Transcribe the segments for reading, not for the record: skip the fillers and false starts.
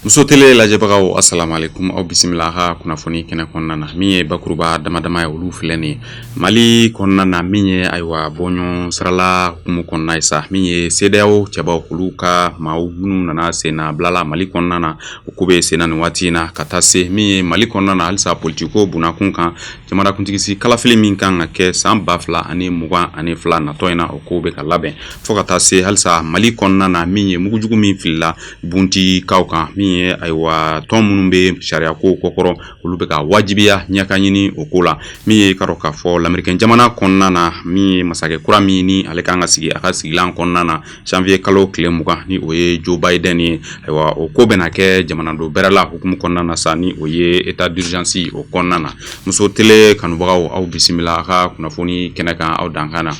muso tele lajɛbagaw assalamu alaikum aw bisimila ha kunnafoni kɛnɛ kɔnɔna na min ye bakuruba damadama ye olu filɛ nin ye Mali kɔnɔna na min ye ayiwa bɔɲɔn sarala hukumu kɔnɔna ye sa min ye CEDEAO cɛbaw olu ka maaw minnu nana senna bilala Mali kɔnɔna na u ko bɛ senna nin waati in na ka taa se min ye Mali kɔnɔna na halisa politiko bunakun kan jamanakuntigisi kalafili min kan ka kɛ san 2022 natɔ in na o ko bɛ ka labɛn fo ka taa se halisa Mali kɔnɔna na min ye mugujugu min filila buntikaw kan min ye ayiwa tɔn minnu bɛ sariya ko kɔkɔrɔ olu bɛ ka wajibiya ɲɛka ɲini o ko la min ye karo k'a fɔ lamɛrikɛn jamana kɔnɔna na min ye masakɛ kura min ni ale kan ka sigi a ka sigilan kɔnɔna na janvier kalo tile 20 ni o ye Joe Biden ye ayiwa o ko bɛna kɛ jamanaden bɛrɛ la hukumu kɔnɔna na sa ni o ye état d'urgence o kɔnɔna na muso tele kanubagaw aw bisimila ka kunnafoni kɛnɛ kan aw dankan na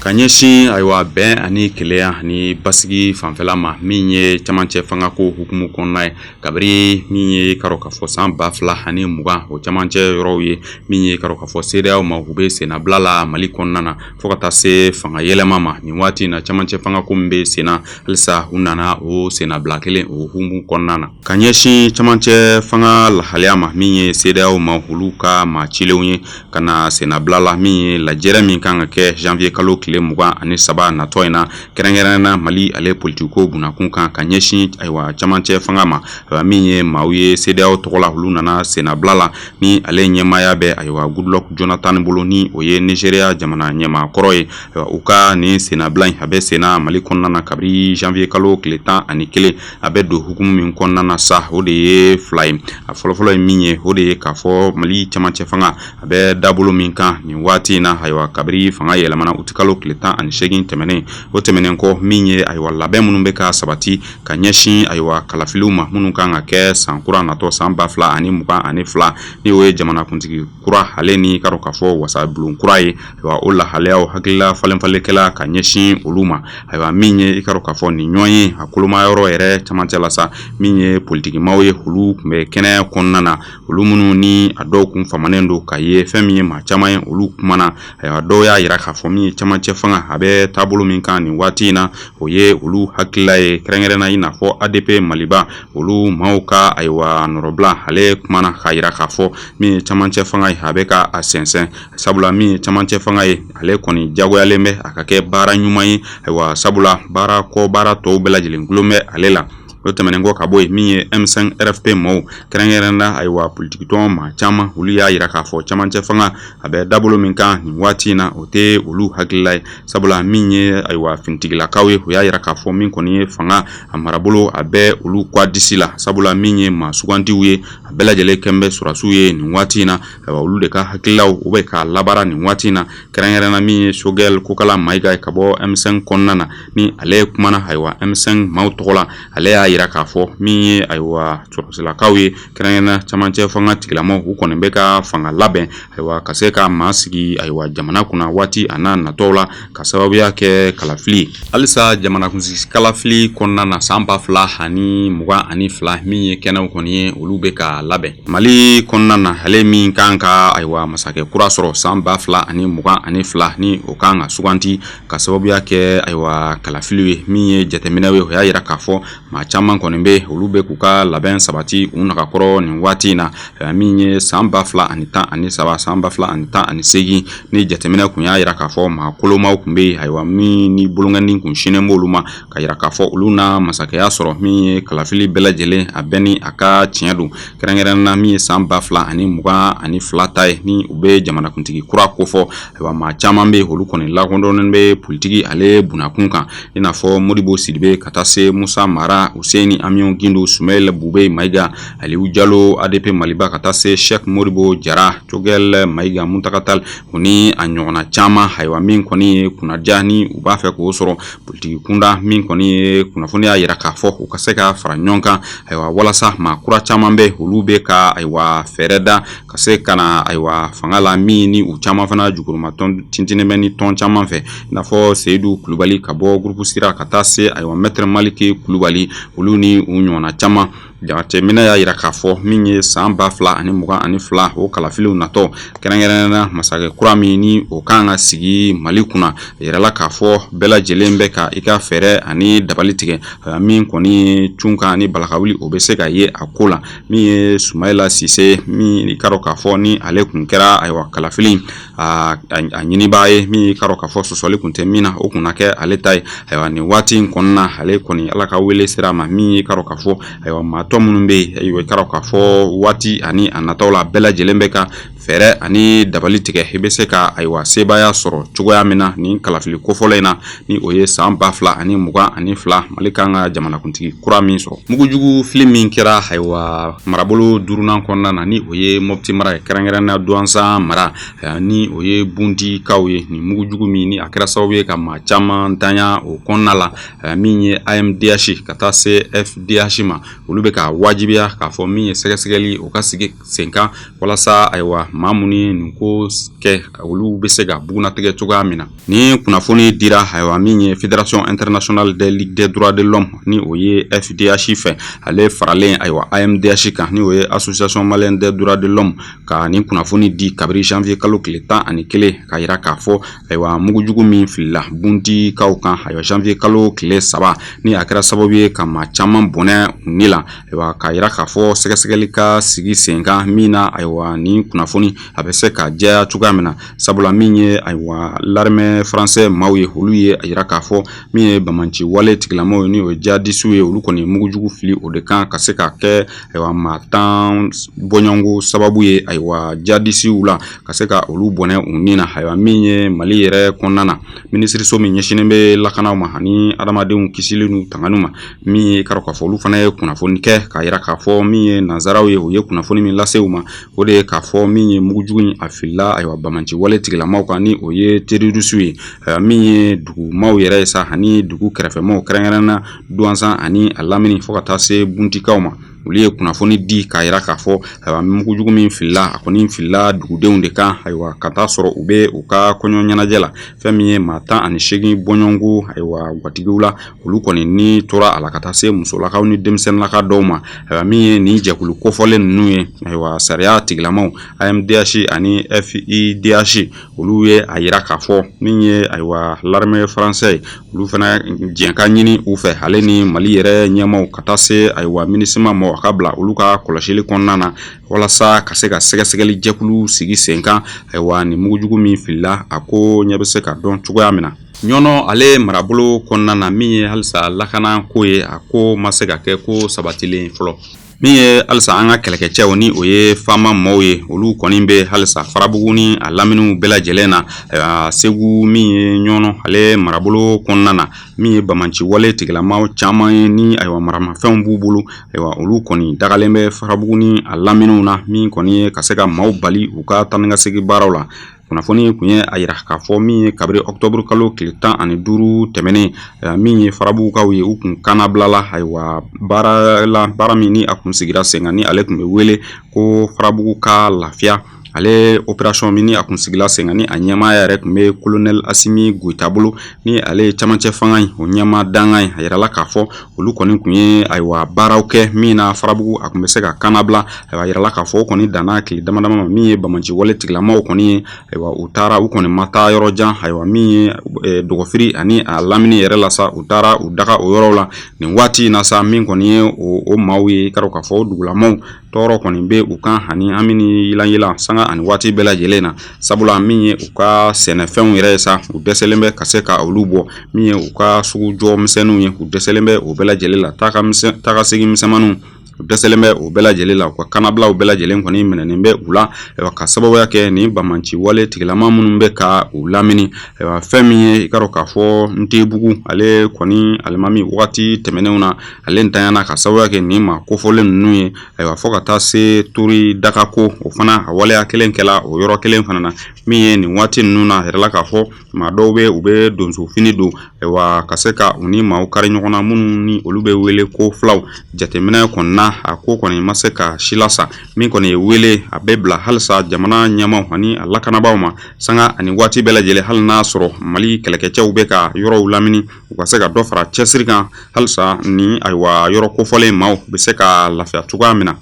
ka ɲɛsin ayiwa bɛn ani keleya ani basigi fanfɛla ma min ye camancɛ fangako hukumu kɔnɔna ye kabiri min ye karo k'a fɔ san 2020 o camancɛ yɔrɔw ye min ye karo k'a fɔ CEDEAO ma u bɛ sennabila la Mali kɔnɔna na fo ka taa se fanga yɛlɛma ma nin waati in na camancɛ fangako min bɛ senna halisa u nana o sennabila kelen o hukumu kɔnɔna na ka ɲɛsin camancɛ fanga lahalaya ma min ye CEDEAO ma olu ka maa cilenw ye ka na sennabila la min ye lajɛrɛ min kan ka kɛ janvier kalo tile 23 natɔ in na kɛrɛnkɛrɛnna Mali ale politiko bunakun kan ka ɲɛsin ayiwa camancɛ fanga ma min ye maaw ye CEDEAO tɔgɔ la olu nana sennabila la ni ale ɲɛmaya bɛ ayiwa Goodluck Jonathan bolo ni o ye Nigeria jamana ɲɛmaakɔrɔ ye u ka nin sennabila in a bɛ senna Mali kɔnɔna na kabiri janvier kalo tile 11 a bɛ don hukumu min kɔnɔna na sa o de ye fila ye a fɔlɔfɔlɔ ye min ye o de ye k'a fɔ Mali camancɛ fanga a bɛ dabolo min kan nin waati in na ayiwa kabiri fanga yɛlɛmana uti kalo tile 18 tɛmɛnen o tɛmɛnen kɔ min ye ayiwa labɛn minnu bɛ ka sabati ka ɲɛsin ayiwa kalafiliw ma minnu kan ka kɛ san kura natɔ san 2022 ni o ye jamanakuntigi kura ale ni karo k'a fɔ wasabulon kura ye ayiwa o lahalayaw hakilila falenfalennkɛla ka ɲɛsin olu ma ayiwa min ye i karo k'a fɔ nin ɲɔgɔn ye a kolomayɔrɔ yɛrɛ camancɛ la sa min ye politikimaw ye olu tun bɛ kɛnɛ kɔnɔna na olu minnu ni a dɔw kun famanen don ka ye fɛn min ye maa caman ye olu kumana ayiwa dɔw y'a yira k'a fɔ min ye camancɛ fanga a bɛ taabolo min kan nin waati in na o ye olu hakilila ye kɛrɛnkɛrɛnna i n'a fɔ ADP Maliba olu maaw ka ayiwa nɔrɔbila ale kumana k'a yira k'a fɔ min ye camancɛ fanga ye a bɛ ka a sɛnsɛn sabula min ye camancɛ fanga ye ale kɔni jagoyalen bɛ a ka kɛ baara ɲuman ye ayiwa sabula baara tɔw bɛɛ lajɛlen gulon bɛ ale la o tɛmɛnen kɔ ka bɔ yen min ye M5 RFP maaw kɛrɛnkɛrɛnna ayiwa politikitɔn maa caman olu y'a yira k'a fɔ camancɛ fanga a bɛ dabolo min kan nin waati in na o tɛ olu hakilila ye sabula min ye ayiwa finitigilakaw ye o y'a yira k'a fɔ min kɔni ye fanga a marabolo a bɛ olu kɔ disi la sabula min ye maa sugantiw ye a bɛɛ lajɛlen kɛn bɛ surasiw ye nin waati in na ayiwa olu de ka hakililaw u bɛ ka labaara nin waati in na kɛrɛnkɛrɛnna min ye Sogɛl Kokala Mayiga ye ka bɔ M5 kɔnɔna na ni ale kumana ayiwa M5 maaw tɔgɔ la ale y'a yira k'a fɔ min ye ayiwa sɔrɔsilakaw ye kɛrɛnkɛrɛnna camancɛ fanga tigilamaw u kɔni bɛ ka fanga labɛn ayiwa ka se ka maa sigi ayiwa jamana kunna waati a n'a natɔw la ka sababuya kɛ kalafili halisa jamanakuntigi kalafili kɔnɔna na san 2022 min ye kɛnɛw kɔni ye olu bɛ ka labɛn Mali kɔnɔna na ale min kan ka ayiwa masakɛ kura sɔrɔ san 2022 ni o kan ka suganti ka sababuya kɛ ayiwa kalafili ye min ye jateminɛw ye o y'a yira k'a fɔ maa caman kɔni bɛ olu bɛ k'u ka labɛn sabati u nagakɔrɔ nin waati in na min ye san 2013 san 2018 ni jateminɛ kun y'a yira k'a fɔ maa kolomaw kun bɛ ayiwa min ni bolonkɛni kun sinnen b'olu ma ka yira k'a fɔ olu na masakɛya sɔrɔ min ye kalafili bɛɛ lajɛlen a bɛɛ ni a ka tiɲɛ don kɛrɛnkɛrɛnna min ye san 2022 ta ye ni u bɛ jamanakuntigi kura ko fɔ ayiwa maa caman bɛ olu kɔni lakodɔnnen bɛ politiki ale bunakun kan i n'a fɔ Modibo Sidibe ka taa se Musa Mara Hussein Amion Gindo Sumel Bube Mayiga Aliou Diallo ADP Maliba ka taa se Cheikh Modibo Jara Cogel Mayiga Muntakatal o ni a ɲɔgɔnna caman ayiwa min kɔni ye kunnaja ni u b'a fɛ k'o sɔrɔ politiki kunda min kɔni ye kunnafoni y'a yira k'a fɔ u ka se ka fara ɲɔgɔn kan ayiwa walasa maa kura caman bɛ olu bɛ ka ayiwa fɛɛrɛ da ka se ka na ayiwa fanga la min ni u caman fana juguruma tintinin bɛ ni tɔn caman fɛ i n'a fɔ Seydou Kulubali ka bɔ groupe Sira ka taa se ayiwa Maître Maliki Kulubali olu ni u ɲɔgɔnna caman jateminɛ y'a yira k'a fɔ min ye san 2022 o kalafiliw natɔ kɛrɛnkɛrɛnnena masakɛ kura min ni o kan ka sigi Mali kunna yirala k'a fɔ bɛɛ lajɛlen bɛ ka i ka fɛɛrɛ ani dabali tigɛ min kɔni cunkan ni balakawuli o bɛ se ka ye a ko la min ye Sumayila Sise min i ka dɔn k'a fɔ ni ale kun kɛra ayiwa kalafili a ɲinibaa ye min i ka dɔn k'a fɔ sɔsɔli kun tɛ min na o kun na kɛ ale ta ye ayiwa nin waati in kɔnɔna ale kɔni Ala ka wele sera ma min i ka dɔn k'a fɔ ayiwa maatɔ minnu bɛ yen ayiwa i ka dɔn k'a fɔ waati ani a nataw la bɛɛ lajɛlen bɛ ka fɛɛrɛ ani dabali tigɛ i bɛ se ka ayiwa sebaya sɔrɔ cogoya min na nin kalafili kofɔlɔ in na ni o ye san 2022 Mali kan ka jamanakuntigi kura min sɔrɔ mugujugu fili min kɛra ayiwa marabolo duurunan kɔnɔna na ni o ye Mopti mara ye kɛrɛnkɛrɛnnenya Douentza mara ni o ye Bundikaw ye nin mugujugu min ni a kɛra sababu ye ka maa caman tanya o kɔnɔna la min ye AMDH ka taa se FDH ma olu bɛ ka wajibiya k'a fɔ min ye sɛgɛsɛgɛli o ka sigi sen kan walasa ayiwa maa mun ni nin ko kɛ olu bɛ se ka bugunatigɛ cogoya min na ni kunnafoni dira ayiwa min ye Fédération Internationale des Ligues des Droits de l'Homme ni o ye FDH fɛ ale faralen ayiwa AMDH kan ni o ye Association Malienne des Droits de l'Homme ka nin kunnafoni di kabiri janvier kalo tile 11 ka yira k'a fɔ ayiwa mugujugu min filila Bundikaw kan ayiwa janvier kalo tile 3 ni a kɛra sababu ye ka maa caman bɔnɛ ni la ayiwa ka yira k'a fɔ sɛgɛsɛgɛli ka sigi sen kan min na ayiwa nin kunnafoni a bɛ se ka jɛya cogoya min na sabula min ye ayiwa l'armée français maaw ye olu ye a yira k'a fɔ min ye Bamanci wale tigilamaw ye ni o ye jihadistes ye olu kɔni mugujugu fili o de kan ka se ka kɛ ayiwa maa 10 bɔɲɔgɔnko sababu ye ayiwa jihadistes la ka se ka olu bɔnɛ u ni na ayiwa min ye Mali yɛrɛ kɔnɔna na minisiriso min ɲɛsinnen bɛ lakanaw ma ani adamadenw kisili n'u tangani ma min ye ka k'a fɔ olu fana ye kunnafoni kɛ ka yira k'a fɔ min ye nanzaraw ye o ye kunnafoni min lase u ma o de ye k'a fɔ min ye mugujugu in a filila ayiwa Bamanci wale tigilamaw kan ni o ye terroriste ye min ye dugumaw yɛrɛ ye sa ani dugu kɛrɛfɛmaw kɛrɛnkɛrɛnna Douentza ani a lamini fo ka taa se Buntikaw ma olu ye kunnafoni di k'a yira k'a fɔ ayiwa mugujugu min filila a kɔni filila dugudenw de kan ayiwa ka taa sɔrɔ u bɛ u ka kɔɲɔ ɲɛnajɛ la fɛn min ye maa 18 bɔɲɔgɔnko ayiwa gwatigiw la olu kɔni ni tora a la ka taa se musolakaw ni denmisɛnninlaka dɔw ma ayiwa min ye nin jɛkulu kofɔlen ninnu ye ayiwa sariya tigilamaw AMDH ani FIDH olu ye a yira k'a fɔ min ye ayiwa l'armée français olu fana jɛnka ɲini u fɛ ale ni Mali yɛrɛ ɲɛmaw ka taa se ayiwa minisima ma a ka bila olu ka kɔlɔsili kɔnɔna na walasa ka se ka sɛgɛsɛgɛli jɛkulu sigi sen kan ayiwa ni mugujugu min filila a ko ɲɛ bɛ se ka dɔn cogoya min na ɲɔnɔ ale marabolo kɔnɔna na min ye halisa lakana ko ye a ko ma se ka kɛ ko sabatilen fɔlɔ min ye halisa an ka kɛlɛkɛcɛw ni o ye faama maaw ye olu kɔni bɛ halisa Farabugu ni a laminiw bɛɛ lajɛlen na Segu min ye ɲɔnɔ ale marabolo kɔnɔna na min ye Bamanci wale tigilamaw caman ye ni ayiwa maramafɛnw b'u bolo ayiwa olu kɔni dagalen bɛ Farabugu ni a laminiw na min kɔni ye ka se ka maaw bali u ka taa ni ka segin baaraw la kunnafoni kun ye a yira k'a fɔ min ye kabiri octobre kalo tile 15 tɛmɛnen min ye Farabugukaw ye u kun kannabilala ayiwa baara min ni a kun sigira sen kan ni ale kun bɛ wele ko Farabugu ka lafiya ale opération min ni a kun sigila sen kan ni a ɲɛmaaya yɛrɛ kun bɛ colonel Asimi Goita bolo ni ale ye camancɛ fanga ye o ɲɛma dangan ye a yirala k'a fɔ olu kɔni kun ye ayiwa baaraw kɛ min na Farabugu a kun bɛ se ka kannabila ayiwa a yirala k'a fɔ o kɔni danna tile damadama ma min ye Bamanci wale tigilamaw kɔni ye ayiwa u taara u kɔni ma taa yɔrɔ jan ayiwa min ye dɔgɔfiri ani a lamini yɛrɛ la sa u taara u daga o yɔrɔw la nin waati in na sa min kɔni ye o maaw ye i ka dɔn k'a fɔ o dugulamaw tɔɔrɔ kɔni bɛ u kan ani an bɛ ni yilan sanga ani waati bɛɛ lajɛlen na sabula min ye u ka sɛnɛfɛnw yɛrɛ ye sa u dɛsɛlen bɛ ka se ka olu bɔ min ye u ka sugu jɔ misɛnninw ye u dɛsɛlen bɛ o bɛɛ lajɛlen la taga segin misɛnmaninw u dɛsɛlen bɛ o bɛɛ lajɛlen la u ka kannabilaw bɛɛ lajɛlen kɔni minɛnen bɛ u la ka sababuya kɛ ni Bamanci wale tigilama minnu bɛ ka u lamini fɛn min ye i ka dɔn k'a fɔ Ntebugu ale kɔni alimami wagati tɛmɛnenw na ale ntanyana ka sababuya kɛ nin ma kofɔlen ninnu ye ayiwa fo ka taa se Tori Dagako o fana a waleya kelen kɛla o yɔrɔ kelen fana na min ye nin waati ninnu na yɛrɛla k'a fɔ maa dɔw bɛ u bɛ donso fini don ayiwa ka se ka u ni maaw kari ɲɔgɔn na minnu ni olu bɛ wele ko filaw jateminɛ kɔnɔna na a ko kɔni ma se ka si lasa min kɔni ye wele a bɛ bila halisa jamana ɲɛmaw ani a lakanabaaw ma sanga ani waati bɛɛ lajɛlen hali n'a sɔrɔ Mali kɛlɛkɛcɛw bɛ ka yɔrɔw lamini u ka se ka dɔ fara cɛsiri kan halisa ni ayiwa yɔrɔ kofɔlen maaw bɛ se ka lafiya cogoya min na.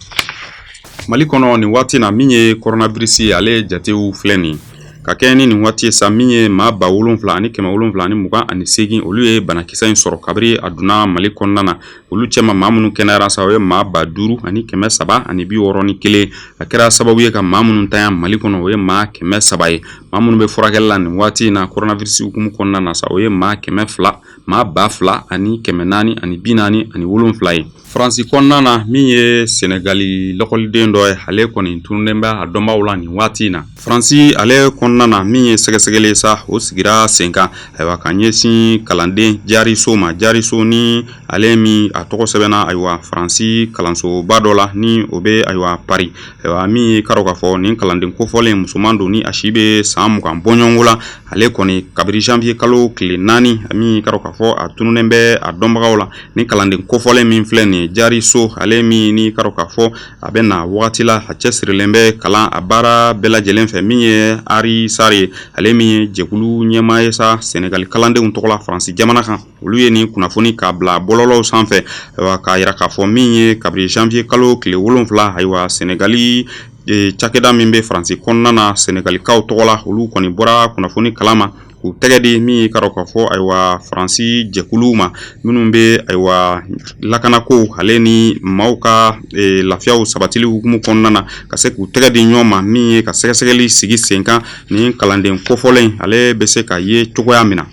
Mali kɔnɔ nin waati na min ye coronavirus ale jatew filɛ nin ka kɛ ni nin waati sa min ye maa 7,728 olu ye banakisɛ in sɔrɔ kabiri a donna Mali kɔnɔna na olu cɛma maa minnu kɛnɛyara sa o ye maa 5,361 a kɛra sababu ye ka maa minnu tanya Mali kɔnɔ o ye maa 300 ye maa minnu bɛ furakɛli la nin waati na coronavirus hukumu kɔnɔna na sa o ye maa 200 maa 2,447 ye. Faransi kɔnɔna na min ye Senegali lɔkɔliden dɔ ye ale kɔni tununnen bɛ a dɔnbaaw la nin waati na. Faransi ale kɔnɔna na min ye sɛgɛsɛgɛli sa o sigira sen kan ayiwa ka ɲɛsin kalanden jariso ma jariso ni ale min a tɔgɔ sɛbɛnna ayiwa Faransi kalansoba dɔ la ni o bɛ ayiwa Paris ayiwa min ye karo k'a fɔ nin kalanden kofɔlen musoman don ni a si bɛ san 20 bɔɲɔgɔnko la ale kɔni kabiri janvier kalo tile 4 min karo k'a fɔ a tununnen bɛ a dɔnbagaw la ni kalanden kofɔlen min filɛ nin jariso ale min ni karo k'a fɔ a bɛ na wagati la a cɛsirilen bɛ kalan a baara bɛɛ lajɛlen fɛ min ye Ari Sar ye ale min ye jɛkulu ɲɛmaa ye sa Senegali kalandenw tɔgɔ la Faransi jamana kan olu ye nin kunnafoni k'a bila bɔlɔlɔw sanfɛ k'a yira k'a fɔ min ye kabiri janvier kalo tile 7 ayiwa Senegali cakɛda min bɛ Faransi kɔnɔna na Senegalikaw tɔgɔ la olu kɔni bɔra kunnafoni kalama k'u tɛgɛ di min ye karo k'a fɔ ayiwa Faransi jɛkuluw ma minnu bɛ ayiwa lakanako ale ni maaw ka lafiyaw sabatili hukumu kɔnɔna na ka se k'u tɛgɛ di ɲɔgɔn ma min ye ka sɛgɛsɛgɛli sigi sen kan nin kalanden kofɔlen ale bɛ se ka ye cogoya min na.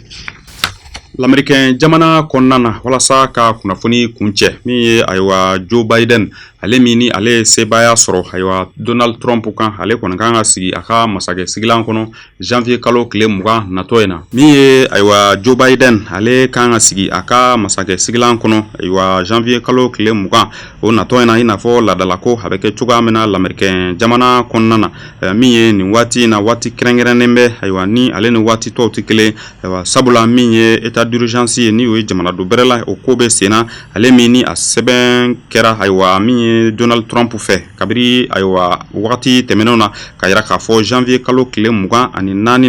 L'Américain jamana kɔnɔna na walasa ka kunnafoni kuncɛ min ye ayiwa Joe Biden ale min ni ale sebaya sɔrɔ ayiwa Donald Trump kan ale kɔni kan ka sigi a ka masakɛ sigilan kɔnɔ janvier kalo tile 20 natɔ in na min ye ayiwa Joe Biden ale kan ka sigi a ka masakɛ sigilan kɔnɔ ayiwa janvier kalo tile 20 o natɔ in na i n'a fɔ ladalako a bɛ kɛ cogoya min na l'Américain jamana kɔnɔna na min ye nin waati in na waati kɛrɛnkɛrɛnnen bɛ ayiwa ni ale ni waati tɔw tɛ kelen ayiwa sabula min ye état d'urgence ye ni o ye jamana do bɛrɛ la o ko bɛ sen na ale min ni a sɛbɛn kɛra ayiwa min ye Donald Trump fɛ kabiri ayiwa wagati tɛmɛnenw na ka yira k'a fɔ janvier kalo tile 24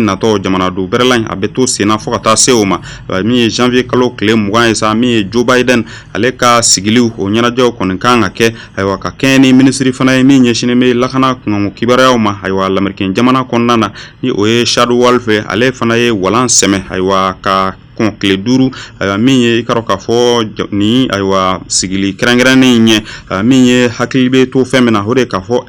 natɔ jamana do bɛrɛ la a bɛ to sen na fo ka taa se o ma min ye janvier kalo tile 20 ye sa min ye Joe Biden ale ka sigiliw o ɲɛnajɛw kɔni kan ka kɛ ayiwa ka kɛɲɛ ni minisiri fana ye min ɲɛsinnen bɛ lakana kunkanko kibaruyaw ma ayiwa l'Américain jamana kɔnɔna na ni o ye Chad Wolf ale fana ye walan sɛmɛ ayiwa ka tile 5 ayiwa min ye i k'a dɔn k'a fɔ ni ayiwa sigili kɛrɛnkɛrɛnnen ɲɛ min ye hakili bɛ to fɛn min na o de k'a fɔ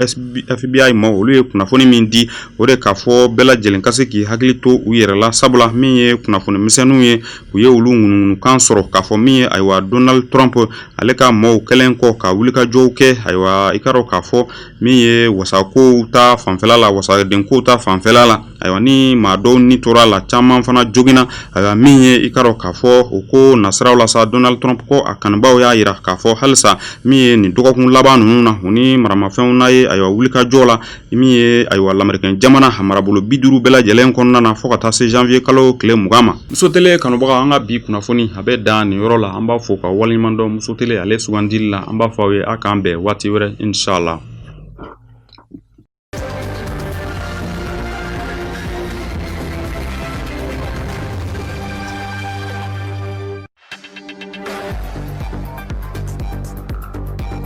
FBI ma olu ye kunnafoni min di o de k'a fɔ bɛɛ lajɛlen ka se k'i hakili to u yɛrɛ la sabula min ye kunnafoni misɛnninw ye u ye olu ŋunuŋunukan sɔrɔ k'a fɔ min ye ayiwa Donald Trump ale ka maaw kɛlen kɔ ka wulikajɔw kɛ ayiwa i k'a dɔn k'a fɔ min ye wasakow ta fanfɛla la wasadenkow ta fanfɛla la ayiwa ni maa dɔw ni tora la caman fana joginna ayiwa min ye i k'a dɔn k'a fɔ o ko nasiraw la sa Donald Trump ko a kanubaaw y'a yira k'a fɔ halisa min ye nin dɔgɔkun laban ninnu na u ni maramafɛnw na ye ayiwa wulikajɔ la min ye ayiwa l'Américain jamana a marabolo 50 bɛɛ lajɛlen kɔnɔna na fo ka taa se janvier kalo tile 20 ma. Muso tele kanubaga an ka bi kunnafoni a bɛ dan nin yɔrɔ la an b'a fɔ ka waleɲuman dɔn Muso tele ale sugandili la an b'a fɔ aw ye a k'an bɛn waati wɛrɛ inshallah.